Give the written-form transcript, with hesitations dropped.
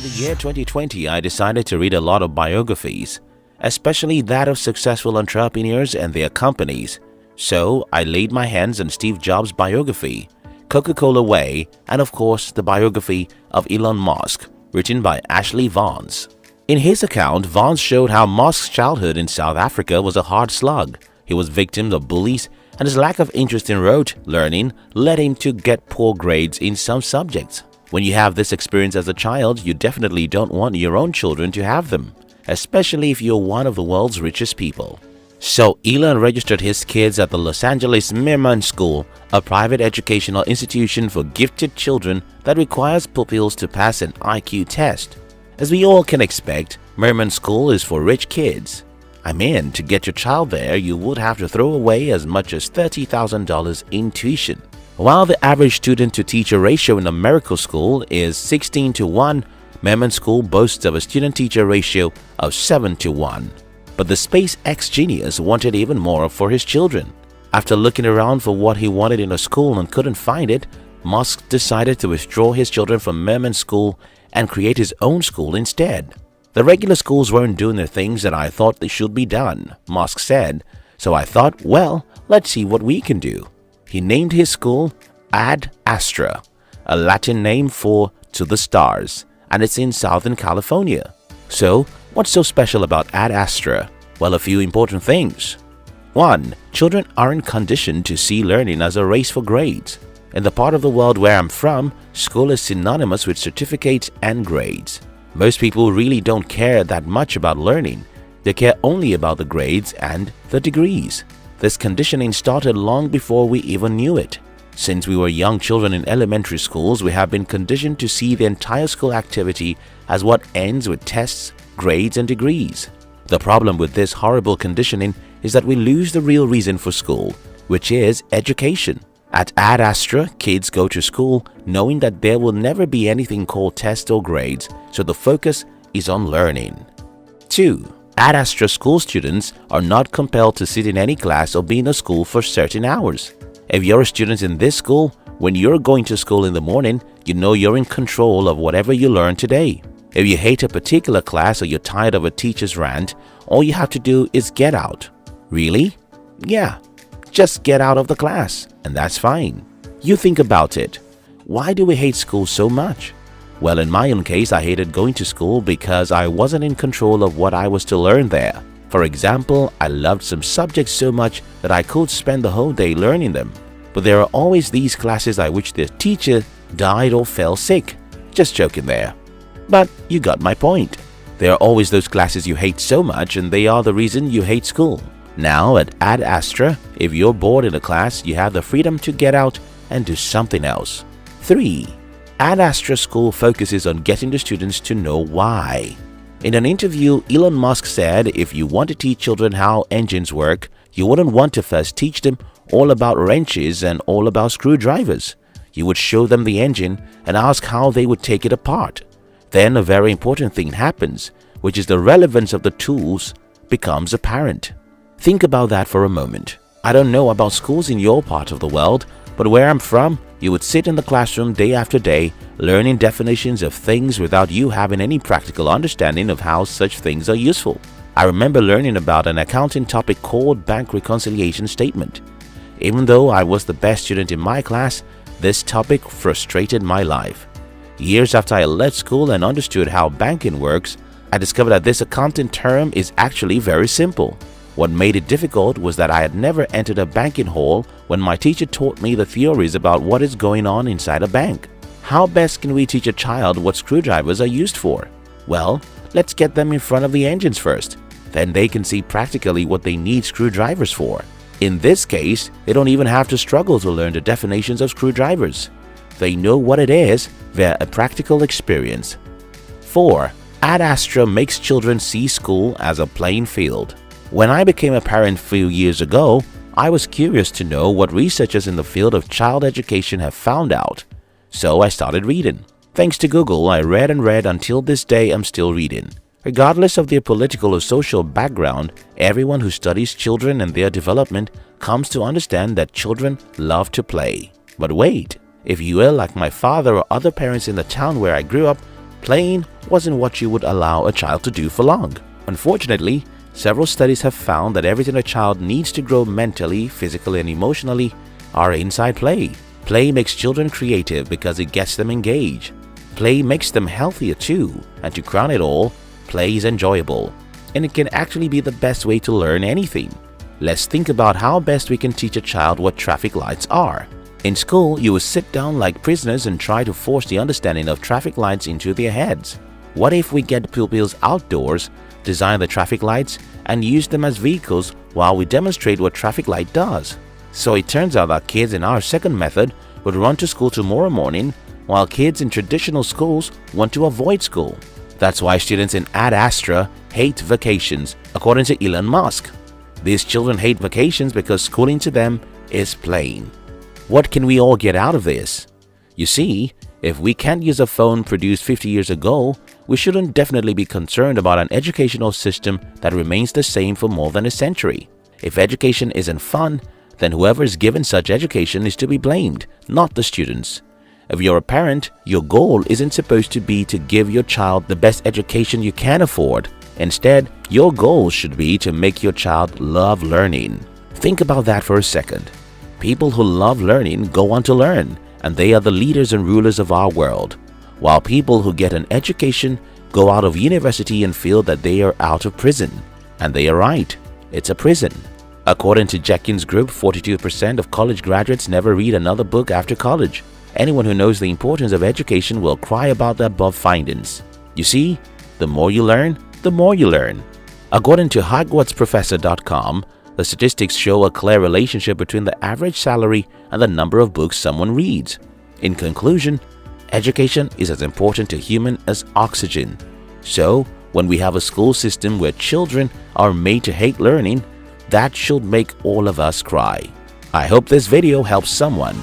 the year 2020, I decided to read a lot of biographies, especially that of successful entrepreneurs and their companies. So I laid my hands on Steve Jobs' biography, Coca-Cola Way, and of course the biography of Elon Musk, written by Ashley Vance. In his account, Vance showed how Musk's childhood in South Africa was a hard slug. He was victim of bullies, and his lack of interest in rote learning led him to get poor grades in some subjects. When you have this experience as a child, you definitely don't want your own children to have them, especially if you're one of the world's richest people. So Elon registered his kids at the Los Angeles Merriman School, a private educational institution for gifted children that requires pupils to pass an IQ test. As we all can expect, Merriman School is for rich kids. I mean, to get your child there, you would have to throw away as much as $30,000 in tuition. While the average student-to-teacher ratio in a miracle school is 16:1, Merriman School boasts of a student-teacher ratio of 7:1. But the SpaceX genius wanted even more for his children. After looking around for what he wanted in a school and couldn't find it, Musk decided to withdraw his children from Merriman School and create his own school instead. The regular schools weren't doing the things that I thought they should be done, Musk said, so I thought, well, let's see what we can do. He named his school Ad Astra, a Latin name for to the stars, and it's in Southern California. So, what's so special about Ad Astra? Well, a few important things. 1. Children aren't conditioned to see learning as a race for grades. In the part of the world where I'm from, school is synonymous with certificates and grades. Most people really don't care that much about learning. They care only about the grades and the degrees. This conditioning started long before we even knew it. Since we were young children in elementary schools, we have been conditioned to see the entire school activity as what ends with tests, grades, and degrees. The problem with this horrible conditioning is that we lose the real reason for school, which is education. At Ad Astra, kids go to school knowing that there will never be anything called tests or grades, so the focus is on learning. 2. Ad Astra school students are not compelled to sit in any class or be in a school for certain hours. If you're a student in this school, when you're going to school in the morning, you know you're in control of whatever you learn today. If you hate a particular class or you're tired of a teacher's rant, all you have to do is get out. Really? Yeah, just get out of the class, and that's fine. You think about it. Why do we hate school so much? Well, in my own case, I hated going to school because I wasn't in control of what I was to learn there. For example, I loved some subjects so much that I could spend the whole day learning them. But there are always these classes at which the teacher died or fell sick. Just joking there. But you got my point. There are always those classes you hate so much, and they are the reason you hate school. Now at Ad Astra, if you're bored in a class, you have the freedom to get out and do something else. 3. Ad Astra School focuses on getting the students to know why. In an interview, Elon Musk said if you want to teach children how engines work, you wouldn't want to first teach them all about wrenches and all about screwdrivers. You would show them the engine and ask how they would take it apart. Then a very important thing happens, which is the relevance of the tools becomes apparent. Think about that for a moment. I don't know about schools in your part of the world, but where I'm from, you would sit in the classroom day after day, learning definitions of things without you having any practical understanding of how such things are useful. I remember learning about an accounting topic called bank reconciliation statement. Even though I was the best student in my class, this topic frustrated my life. Years after I left school and understood how banking works, I discovered that this accounting term is actually very simple. What made it difficult was that I had never entered a banking hall when my teacher taught me the theories about what is going on inside a bank. How best can we teach a child what screwdrivers are used for? Well, let's get them in front of the engines first. Then they can see practically what they need screwdrivers for. In this case, they don't even have to struggle to learn the definitions of screwdrivers. They know what it is via a practical experience. 4. Ad Astra makes children see school as a playing field. When I became a parent a few years ago, I was curious to know what researchers in the field of child education have found out. So I started reading. Thanks to Google, I read and read until this day I'm still reading. Regardless of their political or social background, everyone who studies children and their development comes to understand that children love to play. But wait, if you are like my father or other parents in the town where I grew up, Playing wasn't what you would allow a child to do for long. Unfortunately, several studies have found that everything a child needs to grow mentally, physically, and emotionally are inside play. Play makes children creative because it gets them engaged. Play makes them healthier too, and to crown it all, play is enjoyable, and it can actually be the best way to learn anything. Let's think about how best we can teach a child what traffic lights are. In school, you will sit down like prisoners and try to force the understanding of traffic lights into their heads. What if we get pupils outdoors, design the traffic lights, and use them as vehicles while we demonstrate what traffic light does? So it turns out that kids in our second method would run to school tomorrow morning, while kids in traditional schools want to avoid school. That's why students in Ad Astra hate vacations, according to Elon Musk. These children hate vacations because schooling to them is playing. What can we all get out of this? You see, if we can't use a phone produced 50 years ago, we shouldn't definitely be concerned about an educational system that remains the same for more than a century. If education isn't fun, then whoever is given such education is to be blamed, not the students. If you're a parent, your goal isn't supposed to be to give your child the best education you can afford. Instead, your goal should be to make your child love learning. Think about that for a second. People who love learning go on to learn, and they are the leaders and rulers of our world, while people who get an education go out of university and feel that they are out of prison. And they are right, it's a prison. According to Jenkins Group, 42% of college graduates never read another book after college. Anyone who knows the importance of education will cry about the above findings. You see, the more you learn, the more you learn. According to HogwartsProfessor.com, the statistics show a clear relationship between the average salary and the number of books someone reads. In conclusion, education is as important to human as oxygen. So, when we have a school system where children are made to hate learning, that should make all of us cry. I hope this video helps someone.